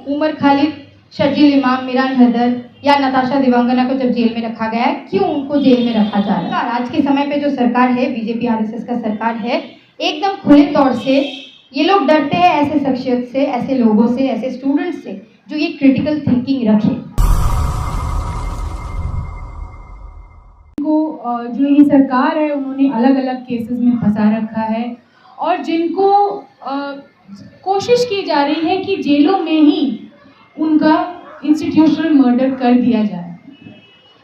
उमर खालिद, शर्जील इमाम, मिरान हैदर या नताशा देवांगना को जब जेल में रखा गया है, क्यों उनको जेल में रखा जा रहा है? आज के समय पे जो सरकार है, बीजेपी आरएसएस का सरकार है, एकदम खुले तौर से ये लोग डरते हैं ऐसे शख्सियत से, ऐसे लोगों से, ऐसे स्टूडेंट्स से जो ये क्रिटिकल थिंकिंग रखे। जो ये सरकार है उन्होंने अलग अलग केसेस में फंसा रखा है और जिनको कोशिश की जा रही है कि जेलों में ही उनका इंस्टीट्यूशनल मर्डर कर दिया जाए।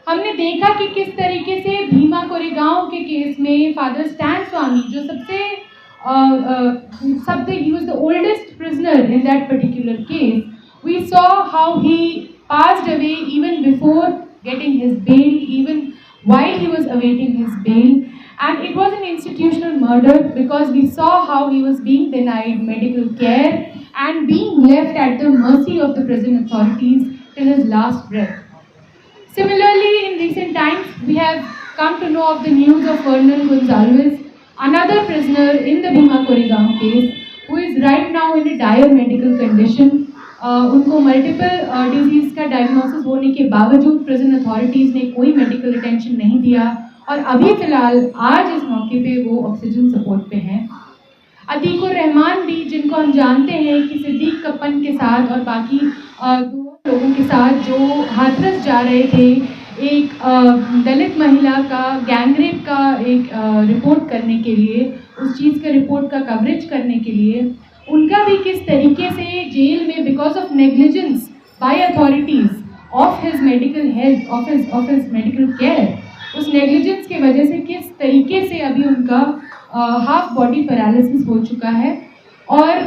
हमने देखा कि किस तरीके से भीमा कोरेगांव के केस में फादर स्टैन स्वामी जो he was the oldest prisoner in that particular case. We saw how he passed away even before getting his bail, even while he was awaiting his bail. And it was an institutional murder because we saw how he was being denied medical care and being left at the mercy of the prison authorities till his last breath. Similarly, in recent times, we have come to know of the news of Vernon Gonzalez, another prisoner in the Bhima Koregaon case, who is right now in a dire medical condition. उनको multiple disease का diagnosis होने के बावजूद prison authorities ने कोई medical attention नहीं दिया और अभी फ़िलहाल आज इस मौके पे वो ऑक्सीजन सपोर्ट पे हैं। अतीकुर रहमान भी, जिनको हम जानते हैं कि सिद्दीक कप्पन के साथ और बाकी दो लोगों के साथ जो हाथरस जा रहे थे एक दलित महिला का गैंगरेप का एक रिपोर्ट करने के लिए, उस चीज़ का रिपोर्ट का कवरेज करने के लिए, उनका भी किस तरीके से जेल में because of negligence by authorities of his medical health, of his medical care, उस नेग्लिजेंस के वजह से किस तरीके से अभी उनका हाफ बॉडी पैरालिसिस हो चुका है। और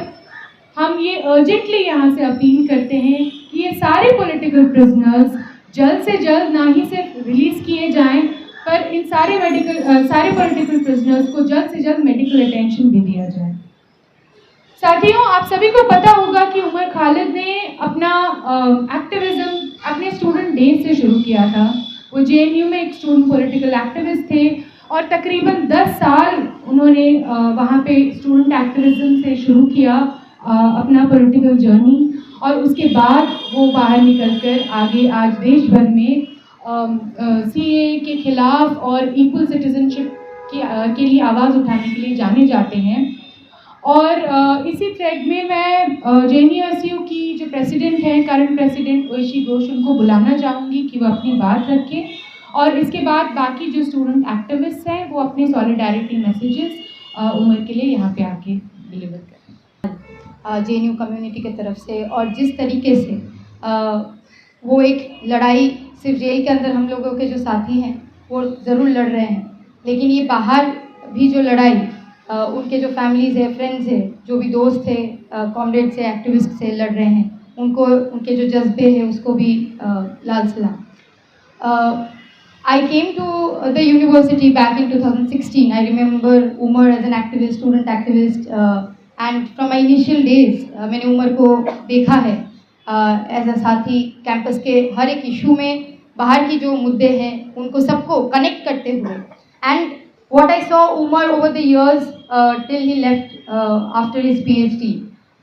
हम ये अर्जेंटली यहाँ से अपील करते हैं कि ये सारे पॉलिटिकल प्रिजनर्स जल्द से जल्द ना ही सिर्फ रिलीज़ किए जाएं, पर इन सारे पॉलिटिकल प्रिजनर्स को जल्द से जल्द मेडिकल अटेंशन भी दिया जाए। साथियों, आप सभी को पता होगा कि उमर खालिद ने अपना एक्टिविज़म अपने स्टूडेंट डेज से शुरू किया था। वो जेएनयू में एक स्टूडेंट पॉलिटिकल एक्टिविस्ट थे और तकरीबन 10 साल उन्होंने वहाँ पे स्टूडेंट एक्टिविज़म से शुरू किया अपना पॉलिटिकल जर्नी और उसके बाद वो बाहर निकलकर आगे आज देश भर में सीए के खिलाफ और इक्वल सिटीजनशिप के लिए आवाज़ उठाने के लिए जाने जाते हैं। और इसी थ्रेड में मैं जेएनयू की जो प्रेसिडेंट हैं, करंट प्रेसिडेंट ओइशी घोष, उनको बुलाना चाहूँगी कि वो अपनी बात रखें और इसके बाद बाकी जो स्टूडेंट एक्टिविस्ट हैं वो अपने सॉलिडारिटी मैसेजेस उमर के लिए यहाँ पे आके डिलीवर करें जेएनयू कम्युनिटी की तरफ से। और जिस तरीके से वो एक लड़ाई सिर्फ जेल के अंदर हम लोगों के जो साथी हैं वो ज़रूर लड़ रहे हैं, लेकिन ये बाहर भी जो लड़ाई उनके जो फैमिलीज़ है, फ्रेंड्स है, जो भी दोस्त है, कॉमरेड्स है, एक्टिविस्ट से लड़ रहे हैं, उनको उनके जो जज्बे हैं उसको भी लाल सलाम। I came to the university back in 2016. I remember Umar as an activist, student activist, and from my initial days, मैंने उमर को देखा है एज अ साथी कैंपस के हर एक इशू में, बाहर की जो मुद्दे हैं उनको सबको कनेक्ट करते हुए। And what I saw Umar over the years till he left after his PhD,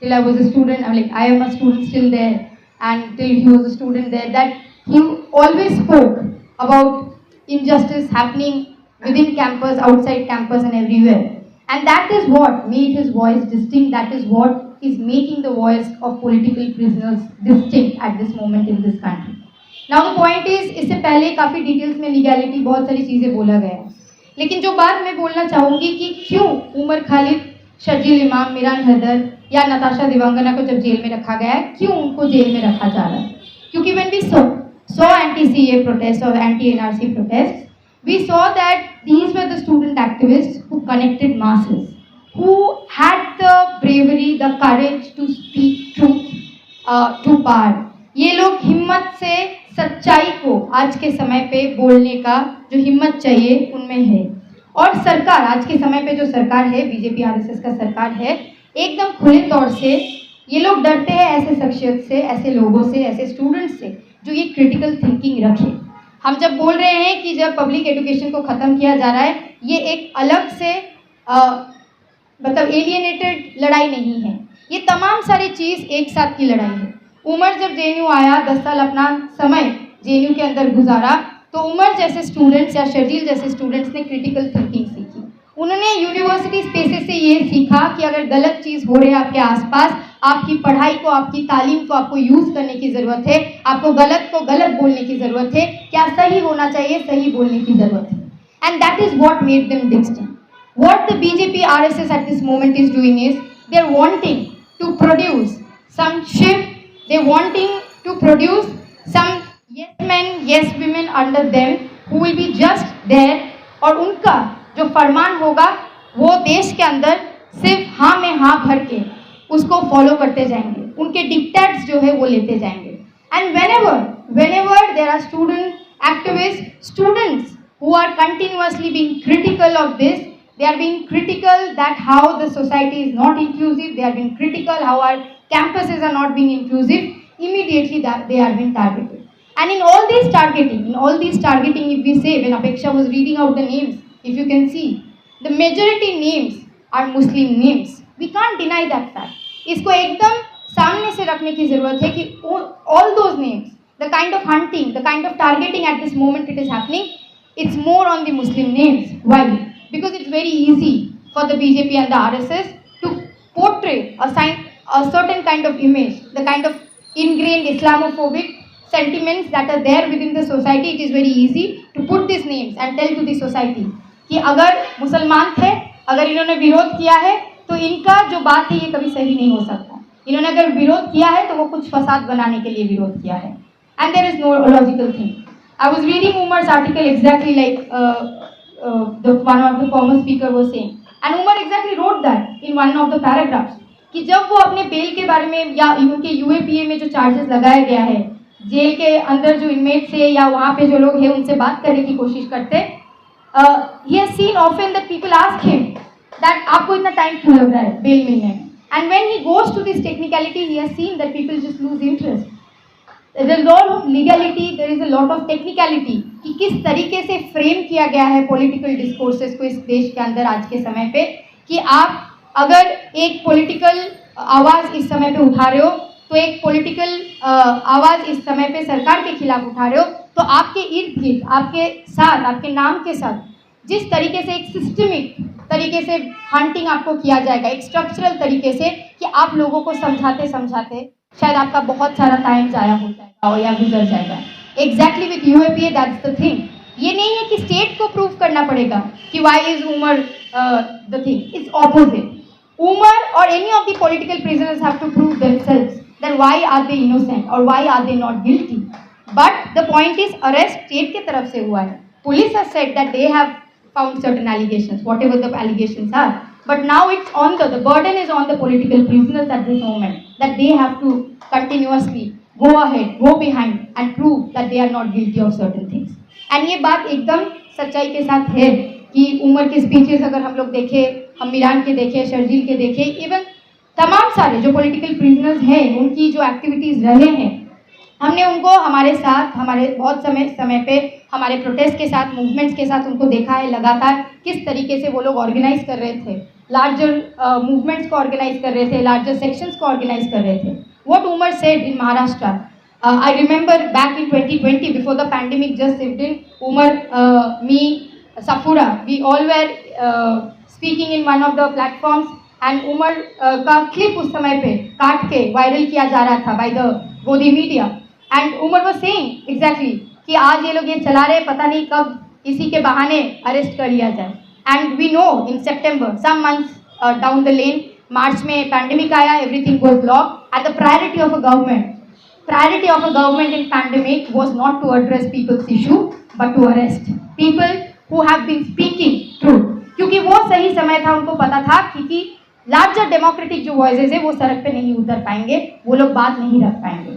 till I was a student, I am a student still there, and till he was a student there, that he always spoke about injustice happening within campus, outside campus and everywhere. And that is what made his voice distinct, that is what is making the voice of political prisoners distinct at this moment in this country. Now the point is, इससे पहले काफ़ी details में legality बहुत सारी चीज़ें बोला गया है, लेकिन जो बात मैं बोलना चाहूँगी कि क्यों उमर खालिद, शर्जील इमाम, मिरान हैदर या नताशा देवांगना को जब जेल में रखा गया है, क्यों उनको जेल में रखा जा रहा है? क्योंकि when we saw anti-CA protests or anti-NRC protests, we saw that these were the student activists who connected masses, who had the bravery, the courage to speak truth to power. ये लोग हिम्मत से सच्चाई को आज के समय पे बोलने का जो हिम्मत चाहिए उनमें है। और सरकार, आज के समय पे जो सरकार है, बीजेपी आरएसएस का सरकार है, एकदम खुले तौर से ये लोग डरते हैं ऐसे शख्सियत से, ऐसे लोगों से, ऐसे स्टूडेंट्स से जो ये क्रिटिकल थिंकिंग रखे। हम जब बोल रहे हैं कि जब पब्लिक एजुकेशन को ख़त्म किया जा रहा है, ये एक अलग से मतलब एलियनेटेड लड़ाई नहीं है, ये तमाम सारी चीज़ एक साथ की लड़ाई है। उमर जब जेएनयू आया, 10 साल अपना समय जेएनयू के अंदर गुजारा, तो उमर जैसे स्टूडेंट्स या शर्जील जैसे स्टूडेंट्स ने क्रिटिकल थिंकिंग सीखी। उन्होंने यूनिवर्सिटी स्पेसेस से ये सीखा कि अगर गलत चीज़ हो रही है आपके आसपास, आपकी पढ़ाई को, आपकी तालीम को आपको यूज़ करने की ज़रूरत है, आपको गलत को गलत बोलने की ज़रूरत है, क्या सही होना चाहिए सही बोलने की ज़रूरत है। And that is what made them distinct. What the BJP RSS at this moment is doing is they're wanting to produce some ship, they're wanting to produce some yes men, yes women under them who will be just there, और उनका जो फरमान होगा वो देश के अंदर सिर्फ हाँ में हाँ भर के उसको फॉलो करते जाएंगे, उनके डिक्टेट्स जो है वो लेते जाएंगे। And whenever there are students who are continuously being critical of this, they are being critical that how the society is not inclusive, they are being critical how our campuses are not being inclusive, immediately that they are being targeted. And in all these targeting, if we say, when Apeksha was reading out the names, if you can see, the majority names are Muslim names. We can't deny that fact. इसको एकदम सामने से रखने की ज़रूरत है कि all those names, the kind of hunting, the kind of targeting at this moment it is happening, it's more on the Muslim names. Why? Because it's very easy for the BJP and the RSS to portray a certain kind of image, the kind of ingrained Islamophobic sentiments that are there within the society. It is very easy to put these names and tell to the society कि अगर मुसलमान थे, अगर इन्होंने विरोध किया है तो इनका जो बात है ये कभी सही नहीं हो सकता, इन्होंने अगर विरोध किया है तो वो कुछ फसाद बनाने के लिए विरोध किया है। And there is no logical thing. I was reading Umar's article exactly like one of the former speaker was saying, and Umar exactly wrote that in one of the paragraphs कि जब वो अपने बेल के बारे में या उनके UAPA में जो चार्जेस लगाया गया है, जेल के अंदर जो इनमेट से या वहाँ पे जो लोग हैं उनसे बात करने की कोशिश करते, he has seen often that people ask him that आपको इतना टाइम क्यों लग रहा है बेल मिलने में, and when he goes to this technicality he has seen that people just lose interest. There is a lot of legality, there is a lot of technicality कि किस तरीके से फ्रेम किया गया है पॉलिटिकल डिस्कोर्सेस को इस देश के अंदर आज के समय पे, कि आप अगर एक पॉलिटिकल आवाज़ इस समय पे उठा रहे हो तो एक पॉलिटिकल आवाज़ इस समय पे सरकार के खिलाफ उठा रहे हो, तो आपके इर्द गिर्द, आपके साथ, आपके नाम के साथ जिस तरीके से एक सिस्टमिक तरीके से हंटिंग आपको किया जाएगा, एक स्ट्रक्चरल तरीके से कि आप लोगों को समझाते समझाते शायद आपका बहुत सारा टाइम जाया हो जाएगा और या गुजर जाएगा। Exactly with UAPA that's the thing. ये नहीं है कि स्टेट को प्रूव करना पड़ेगा कि why is Umar the thing, it's opposite. Umar और any of the political prisoners have to prove themselves that why are they innocent और why are they not guilty. But the point is arrest state की तरफ से हुआ है। Police has said that they have found certain allegations, whatever the allegations are. But now it's on the burden is on the political prisoners at this moment, that they have to continuously go ahead, go behind and prove that they are not guilty of certain things. And ये बात एकदम सच्चाई के साथ है कि उमर के speeches अगर हम लोग देखें, हम मीरान के देखें, शर्जील के देखें, इवन तमाम सारे जो पॉलिटिकल प्रिजनर्स हैं उनकी जो एक्टिविटीज़ रहे हैं, हमने उनको हमारे साथ, हमारे बहुत समय पे हमारे प्रोटेस्ट के साथ, मूवमेंट्स के साथ उनको देखा है लगातार किस तरीके से वो लोग ऑर्गेनाइज कर रहे थे, लार्जर मूवमेंट्स को ऑर्गेनाइज कर रहे थे, लार्जर सेक्शंस को ऑर्गेनाइज कर रहे थे। What Umar said in Maharashtra, I remember back in 2020 before the pandemic just shift in, Umar, me, Safoora, we all were speaking in one of the platforms and Umar का क्लिप उस समय पे काट के वायरल किया जा रहा था by the godi media, and Umar was saying exactly कि आज ये लोग ये चला रहे, पता नहीं कब इसी के बहाने अरेस्ट कर लिया जाए। And we know in September, some months down the lane, March में पैंडेमिक आया, everything was lock and the priority of a government in pandemic was not to address people's issue but to arrest people who have been speaking truth, क्योंकि वो सही समय था, उनको पता था कि लार्जर डेमोक्रेटिक जो वॉइसेस है वो सड़क पे नहीं उतर पाएंगे, वो लोग बात नहीं रख पाएंगे।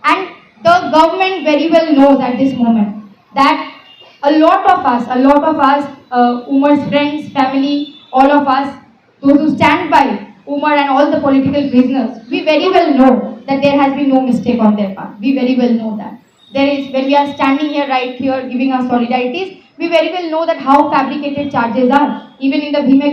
And the government very well knows at this moment that a lot of us, Umar's friends, family, all of us, those who stand by Umar and all the political prisoners, we very well know that there has been no mistake on their part. We very well know that. There is, when we are standing here right here giving our solidarities, we very well know that how fabricated charges are. Even in the Bhima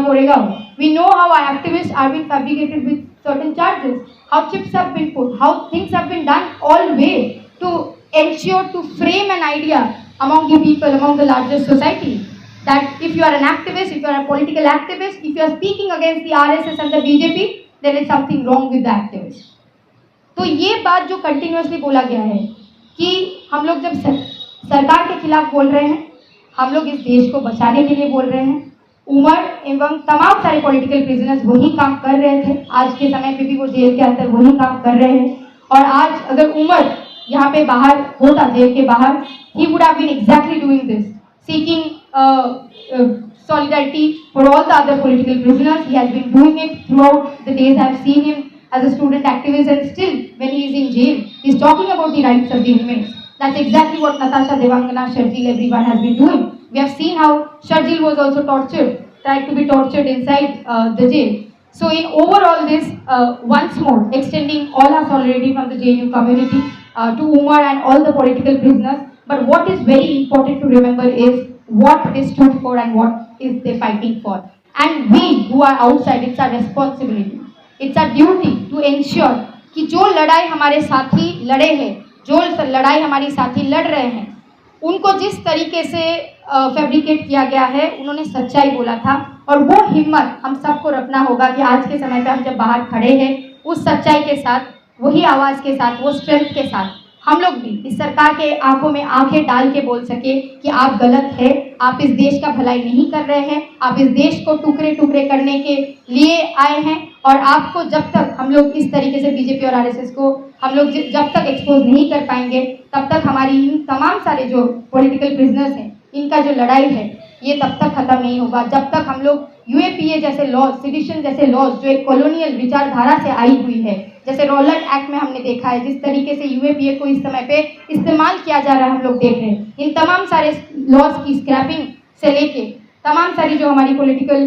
Koregaon, we know how our activists are being fabricated with certain charges, how chips have been put, how things have been done all way to ensure to frame an idea among the people, among the larger society, that if you are an activist, if you are a political activist, if you are speaking against the RSS and the BJP, there is something wrong with the activist. तो ये बात जो continuously बोला गया है कि हम लोग जब सरकार के खिलाफ बोल रहे हैं, हम लोग इस देश को बचाने के लिए बोल रहे हैं। उमर एवं तमाम सारे पॉलिटिकल प्रिजनर्स वही काम कर रहे थे, आज के समय पे भी वो जेल के अंदर वही काम कर रहे हैं। और आज अगर उमर यहाँ पे बाहर होता, जेल के बाहर, he would have been exactly doing this, seeking solidarity for all the other political prisoners. He has been doing it throughout the days. I have seen him as a student activist, and still when he is in jail, he is talking about the rights of the inmates. That's exactly what Natasha, Devangana, Sharjeel, everyone has been doing. We have seen how Sharjeel was also tortured, tried to be tortured inside the jail. So in overall this, once more, extending all our solidarity from the JNU community to Umar and all the political prisoners. But what is very important to remember is what they stood for and what is they fighting for. And we who are outside, it's our responsibility, it's our duty to ensure कि जो लड़ाई हमारे साथी लड़े हैं, जो लड़ाई हमारी साथी लड़ रहे हैं, उनको जिस तरीके से फैब्रिकेट किया गया है, उन्होंने सच्चाई बोला था, और वो हिम्मत हम सबको रखना होगा कि आज के समय पे हम जब बाहर खड़े हैं, उस सच्चाई के साथ, वही आवाज़ के साथ, वो स्ट्रेंथ के साथ हम लोग भी इस सरकार के आंखों में आंखें डाल के बोल सके कि आप गलत है, आप इस देश का भलाई नहीं कर रहे हैं, आप इस देश को टुकड़े टुकड़े करने के लिए आए हैं। और आपको जब तक हम लोग इस तरीके से बीजेपी और आरएसएस को हम लोग जब तक एक्सपोज नहीं कर पाएंगे, तब तक हमारी इन तमाम सारे जो पॉलिटिकल प्रिजनर्स हैं, इनका जो लड़ाई है, ये तब तक खत्म नहीं होगा जब तक हम लोग यूएपीए जैसे लॉज, सेडिशन जैसे लॉज, जो एक कॉलोनियल विचारधारा से आई हुई है, जैसे रॉलर्ड एक्ट में हमने देखा है जिस तरीके से यूएपीए को इस समय पे इस्तेमाल किया जा रहा है, हम लोग देख रहे हैं। इन तमाम सारे लॉज की स्क्रैपिंग से लेके तमाम सारी जो हमारी पॉलिटिकल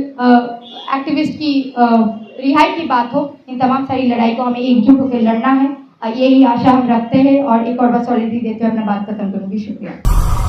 एक्टिविस्ट की रिहाई की बात हो, इन तमाम सारी लड़ाई को हमें एकजुट होकर लड़ना है। यही आशा हम रखते हैं और एक और बार सॉलिडरिटी देते हुए अपना बात खत्म करूँगी। शुक्रिया।